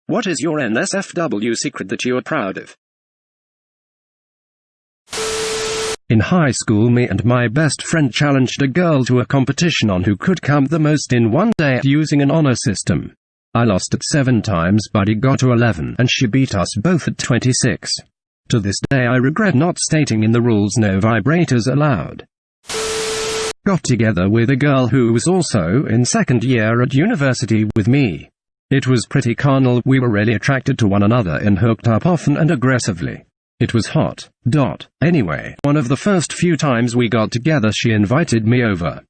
What is your NSFW secret that you are proud of? In high school, me and my best friend challenged a girl to a competition on who could count the most in one day using an honor system. I lost at 7 times, but he got to 11, and she beat us both at 26. To this day I regret not stating in the rules no vibrators allowed. Got together with a girl who was also in second year at university with me. It was pretty carnal, we were really attracted to one another and hooked up often and aggressively. It was hot. Anyway, one of the first few times we got together she invited me over.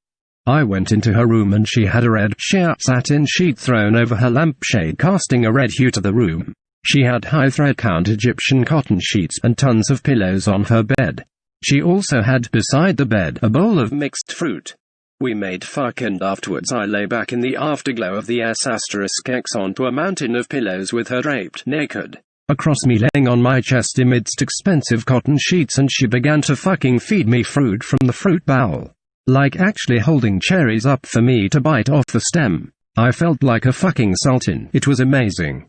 I went into her room and she had a red sheer satin sheet thrown over her lampshade, casting a red hue to the room. She had high thread count Egyptian cotton sheets and tons of pillows on her bed. She also had beside the bed a bowl of mixed fruit. We made fuck and afterwards I lay back in the afterglow of the S**X onto a mountain of pillows with her draped naked across me, laying on my chest amidst expensive cotton sheets, and she began to fucking feed me fruit from the fruit bowl. Like actually holding cherries up for me to bite off the stem. I felt like a fucking sultan. It was amazing.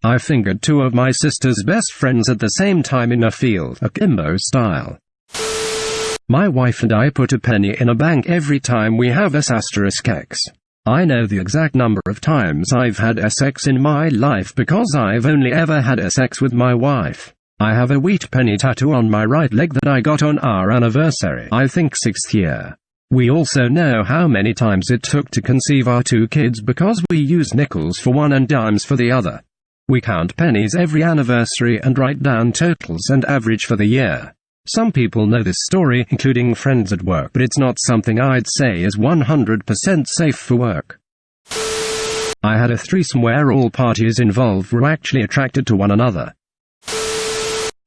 I fingered 2 of my sister's best friends at the same time in a field, akimbo style. My wife and I put a penny in a bank every time we have S**X. I know the exact number of times I've had sex in my life because I've only ever had sex with my wife. I have a wheat penny tattoo on my right leg that I got on our anniversary, I think 6th year. We also know how many times it took to conceive our 2 kids because we use nickels for one and dimes for the other. We count pennies every anniversary and write down totals and average for the year. Some people know this story, including friends at work, but it's not something I'd say is 100% safe for work. I had a threesome where all parties involved were actually attracted to one another.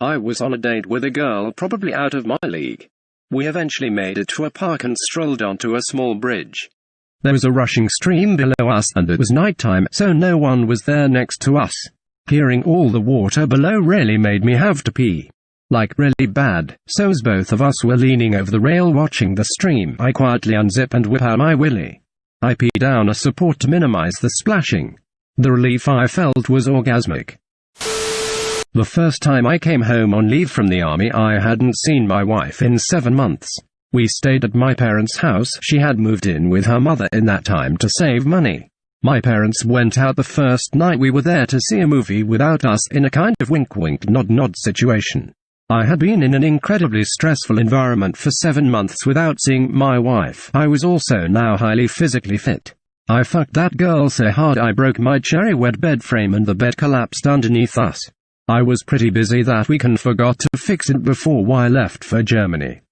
I was on a date with a girl probably out of my league. We eventually made it to a park and strolled onto a small bridge. There was a rushing stream below us and it was nighttime, so no one was there next to us. Hearing all the water below really made me have to pee. Like really bad, so as both of us were leaning over the rail watching the stream, I quietly unzip and whip out my willy. I pee down a support to minimize the splashing. The relief I felt was orgasmic. The first time I came home on leave from the army, I hadn't seen my wife in 7 months. We stayed at my parents' house. She had moved in with her mother in that time to save money. My parents went out the first night we were there to see a movie without us, in a kind of wink-wink nod-nod situation. I had been in an incredibly stressful environment for 7 months without seeing my wife. I was also now highly physically fit. I fucked that girl so hard I broke my cherry red bed frame and the bed collapsed underneath us. I was pretty busy that week and forgot to fix it before I left for Germany.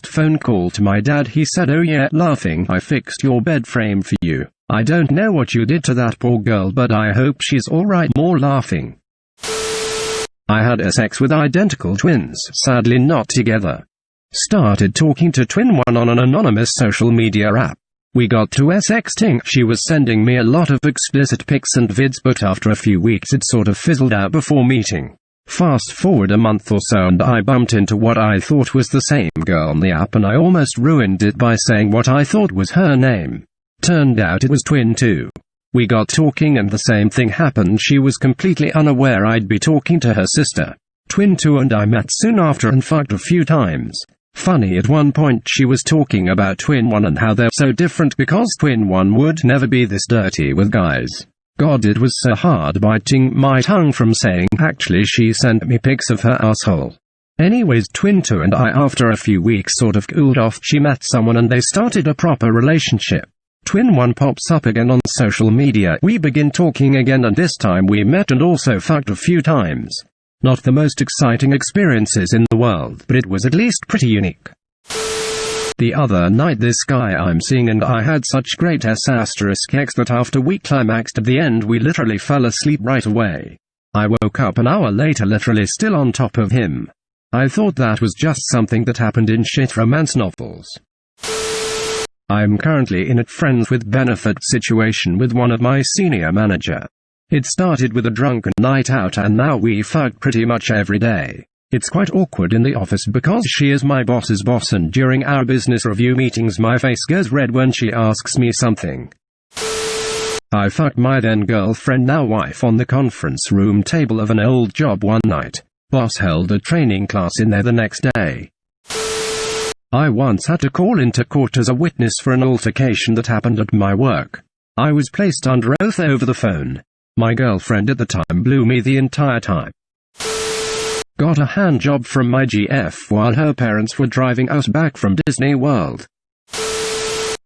Phone call to my dad, he said, "Oh yeah, laughing, I fixed your bed frame for you. I don't know what you did to that poor girl, but I hope she's alright." More laughing. I had sex with identical twins, sadly not together. Started talking to twin one on an anonymous social media app. We got to sexting. She was sending me a lot of explicit pics and vids, but after a few weeks it sort of fizzled out before meeting. Fast forward a month or so and I bumped into what I thought was the same girl on the app, and I almost ruined it by saying what I thought was her name. Turned out it was twin 2. We got talking and the same thing happened. She was completely unaware I'd be talking to her sister. Twin 2 and I met soon after and fucked a few times. Funny, at one point she was talking about twin 1 and how they're so different because twin 1 would never be this dirty with guys. God, it was so hard biting my tongue from saying actually she sent me pics of her asshole. Anyways, twin 2 and I after a few weeks sort of cooled off. She met someone and they started a proper relationship. Twin 1 pops up again on social media. We begin talking again and this time we met and also fucked a few times. Not the most exciting experiences in the world, but it was at least pretty unique. The other night this guy I'm seeing and I had such great S**X that after we climaxed at the end we literally fell asleep right away. I woke up an hour later literally still on top of him. I thought that was just something that happened in shit romance novels. I'm currently in a friends with benefit situation with one of my senior manager. It started with a drunken night out and now we fuck pretty much every day. It's quite awkward in the office because she is my boss's boss and during our business review meetings my face goes red when she asks me something. I fucked my then girlfriend, now wife, on the conference room table of an old job one night. Boss held a training class in there the next day. I once had to call into court as a witness for an altercation that happened at my work. I was placed under oath over the phone. My girlfriend at the time blew me the entire time. Got a hand job from my GF while her parents were driving us back from Disney World.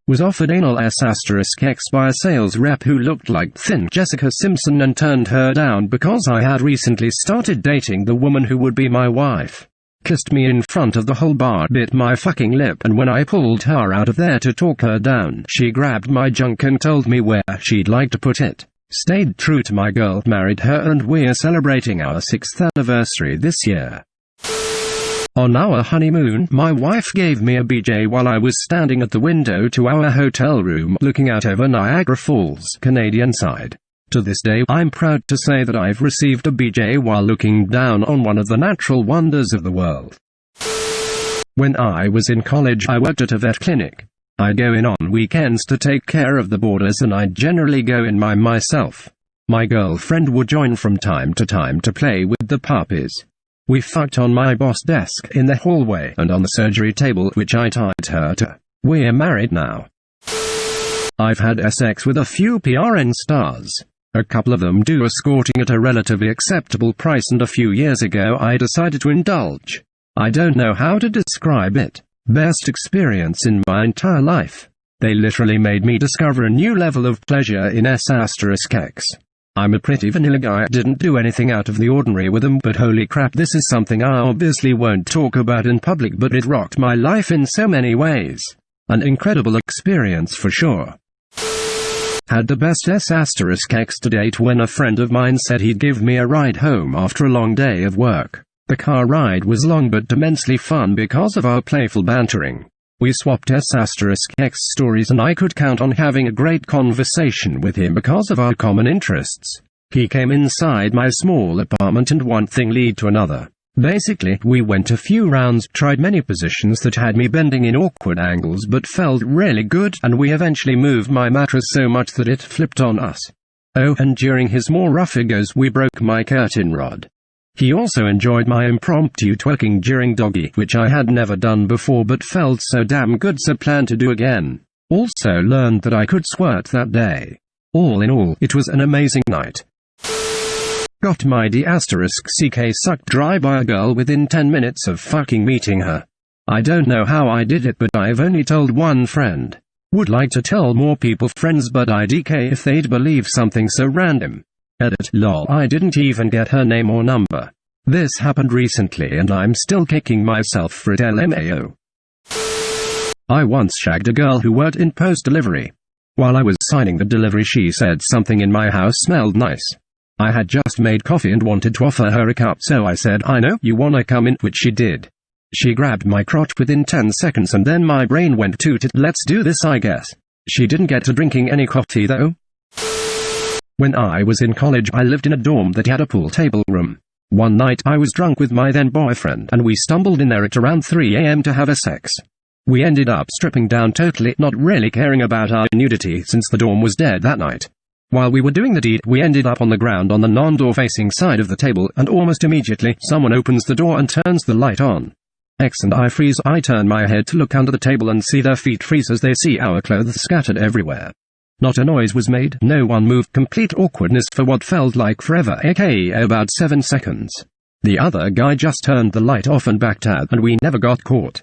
Was offered anal S**X by a sales rep who looked like thin Jessica Simpson and turned her down because I had recently started dating the woman who would be my wife. Kissed me in front of the whole bar, bit my fucking lip, and when I pulled her out of there to talk her down, she grabbed my junk and told me where she'd like to put it. Stayed true to my girl, married her, and we're celebrating our 6th anniversary this year. On our honeymoon, my wife gave me a BJ while I was standing at the window to our hotel room looking out over Niagara Falls, Canadian side. To this day, I'm proud to say that I've received a BJ while looking down on one of the natural wonders of the world. When I was in college, I worked at a vet clinic. I'd go in on weekends to take care of the boarders, and I'd generally go in by myself. My girlfriend would join from time to time to play with the puppies. We fucked on my boss' desk, in the hallway, and on the surgery table, which I tied her to. We're married now. I've had sex with a few PRN stars. A couple of them do escorting at a relatively acceptable price, and a few years ago I decided to indulge. I don't know how to describe it. Best experience in my entire life. They literally made me discover a new level of pleasure in S**X. I'm a pretty vanilla guy, didn't do anything out of the ordinary with them, but holy crap, this is something I obviously won't talk about in public, but it rocked my life in so many ways. An incredible experience for sure. Had the best S**X to date when a friend of mine said he'd give me a ride home after a long day of work. The car ride was long but immensely fun because of our playful bantering. We swapped S**X stories, and I could count on having a great conversation with him because of our common interests. He came inside my small apartment and one thing led to another. Basically, we went a few rounds, tried many positions that had me bending in awkward angles but felt really good, and we eventually moved my mattress so much that it flipped on us. Oh, and during his more rougher goes, we broke my curtain rod. He also enjoyed my impromptu twerking during doggy, which I had never done before but felt so damn good so planned to do again. Also learned that I could squirt that day. All in all, it was an amazing night. Got my D***CK sucked dry by a girl within 10 minutes of fucking meeting her. I don't know how I did it, but I've only told one friend. Would like to tell more people friends, but IDK if they'd believe something so random. Edit, lol, I didn't even get her name or number. This happened recently and I'm still kicking myself for it, LMAO. I once shagged a girl who worked in post-delivery. While I was signing the delivery, she said something in my house smelled nice. I had just made coffee and wanted to offer her a cup, so I said, I know, you wanna come in, which she did. She grabbed my crotch within 10 seconds and then my brain went toot, let's do this I guess. She didn't get to drinking any coffee though. When I was in college, I lived in a dorm that had a pool table room. One night, I was drunk with my then boyfriend and we stumbled in there at around 3 a.m. to have a sex. We ended up stripping down totally, not really caring about our nudity since the dorm was dead that night. While we were doing the deed, we ended up on the ground on the non-door facing side of the table, and almost immediately, someone opens the door and turns the light on. X and I freeze. I turn my head to look under the table and see their feet freeze as they see our clothes scattered everywhere. Not a noise was made, no one moved, complete awkwardness for what felt like forever, aka about 7 seconds. The other guy just turned the light off and backed out, and we never got caught.